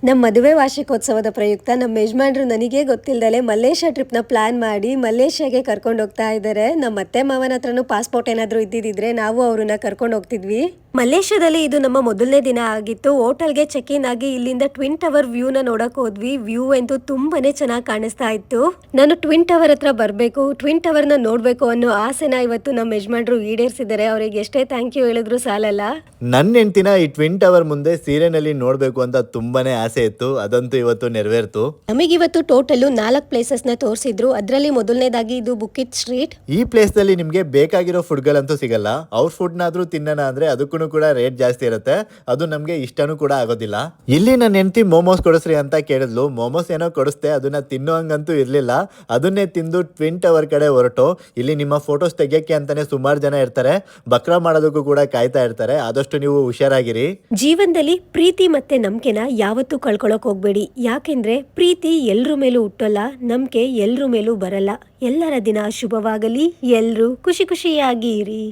ನಮ್ಮ ಮದುವೆ ವಾರ್ಷಿಕೋತ್ಸವದ ಪ್ರಯುಕ್ತ ನಮ್ಮ ಯಜಮಾನ್ರು ನನಗೆ ಗೊತ್ತಿಲ್ಲದಲೆ ಮಲೇಷ್ಯಾ ಟ್ರಿಪ್ನ ಪ್ಲಾನ್ ಮಾಡಿ ಮಲೇಷ್ಯಾಗೆ ಕರ್ಕೊಂಡು ಹೋಗ್ತಾ ಇದ್ದಾರೆ. ನಮ್ಮ ಅತ್ತೆ ಮಾವನ ಹತ್ರನೂ ಪಾಸ್ಪೋರ್ಟ್ ಏನಾದರೂ ಇದ್ದಿದ್ರೆ ನಾವು ಅವ್ರನ್ನ ಕರ್ಕೊಂಡು ಹೋಗ್ತಿದ್ವಿ. ಮಲೇಷ್ಯಾದಲ್ಲಿ ಇದು ನಮ್ಮ ಮೊದಲನೇ ದಿನ ಆಗಿತ್ತು. ಹೋಟೆಲ್ಗೆ ಚೆಕ್ ಇನ್ ಆಗಿ ಇಲ್ಲಿಂದ ಟ್ವಿನ್ ಟವರ್ ವ್ಯೂನ ನೋಡಕ್ ಹೋದ್ವಿ. ವ್ಯೂ ಅಂತೂ ತುಂಬಾನೇ ಚೆನ್ನಾಗಿ ಕಾಣಿಸ್ತಾ ಇತ್ತು. ನಾನು ಟ್ವಿನ್ ಟವರ್ ಹತ್ರ ಬರಬೇಕು, ಟ್ವಿನ್ ಟವರ್ ನ ನೋಡ್ಬೇಕು ಅನ್ನೋ ಆಸೆನ ಇವತ್ತು ನಮ್ಮ ಯಜಮಾನ್ರು ಈಡೇರಿಸಿದ್ದಾರೆ. ಅವ್ರಿಗೆ ಎಷ್ಟೇ ಥ್ಯಾಂಕ್ ಯು ಹೇಳಿದ್ರು ಸಾಲಲ್ಲ. ನನ್ನ ಹೆಂಡತಿನ ಈ ಟ್ವಿನ್ ಟವರ್ ಮುಂದೆ ಸೀರೆನಲ್ಲಿ ನೋಡ್ಬೇಕು ಅಂತ ತುಂಬಾನೇ ಆಸೆ ಇತ್ತು. ಅದಂತೂ ಇವತ್ತು ನೆರವೇರ್ತು. ನಮಗಿವತ್ತು ಟೋಟಲ್ 4 ಪ್ಲೇಸಸ್ ನ ತೋರಿಸಿದ್ರು. ಅದರಲ್ಲಿ ಮೊದಲನೇದಾಗಿ ಇದು ಬುಕಿತ್ ಸ್ಟ್ರೀಟ್. ಈ ಪ್ಲೇಸ್ ನಲ್ಲಿ ನಿಮ್ಗೆ ಬೇಕಾಗಿರೋ ಫುಡ್ ಗಳಂತೂ ಸಿಗಲ್ಲ. ಅವ್ರ ಫುಡ್ ನಾದ್ರೂ ತಿನ್ನೋಣ ಅಂದ್ರೆ ಅದಕ್ಕೂ ಕೂಡ ರೇಟ್ ಜಾಸ್ತಿ ಇರುತ್ತೆ. ಅದು ನಮ್ಗೆ ಇಷ್ಟನೂ ಕೂಡ ಆಗೋದಿಲ್ಲ. ಇಲ್ಲಿ ನನ್ನ ಹೆಂಡತಿ ಮೋಮೋಸ್ ಕೊಡಿಸ್ರಿ ಅಂತ ಕೇಳಿದ್ಲು. ಮೋಮೋಸ್ ಏನೋ ಕೊಡಿಸ್ತೆ, ಅದನ್ನ ತಿನ್ನುವಂಗಂತೂ ಇರ್ಲಿಲ್ಲ. ಅದನ್ನೇ ತಿಂದು ಟ್ವಿನ್ ಟವರ್ ಕಡೆ ಹೊರಟು. ಇಲ್ಲಿ ನಿಮ್ಮ ಫೋಟೋಸ್ ತೆಗಿಯಕ್ಕೆ ಅಂತಾನೆ ಸುಮಾರು ಜನ ಇರ್ತಾರೆ. ಬಕ್ರಾ ಮಾಡೋದಕ್ಕೂ ಕೂಡ ಕಾಯ್ತಾ ಇರ್ತಾರೆ. ಆದಷ್ಟು ನೀವು ಹುಷಾರಾಗಿರಿ. ಜೀವನದಲ್ಲಿ ಪ್ರೀತಿ ಮತ್ತೆ ನಂಬಿಕೆನ ಯಾವತ್ತೂ ಕಳ್ಕೊಳಕ್ ಹೋಗ್ಬೇಡಿ. ಯಾಕೆಂದ್ರೆ ಪ್ರೀತಿ ಎಲ್ರ ಮೇಲೂ ಹುಟ್ಟಲ್ಲ, ನಂಬಿಕೆ ಎಲ್ರ ಮೇಲೂ ಬರಲ್ಲ. ಎಲ್ಲರ ದಿನ ಶುಭವಾಗಲಿ. ಎಲ್ರೂ ಖುಷಿ ಖುಷಿಯಾಗಿ ಇರಿ.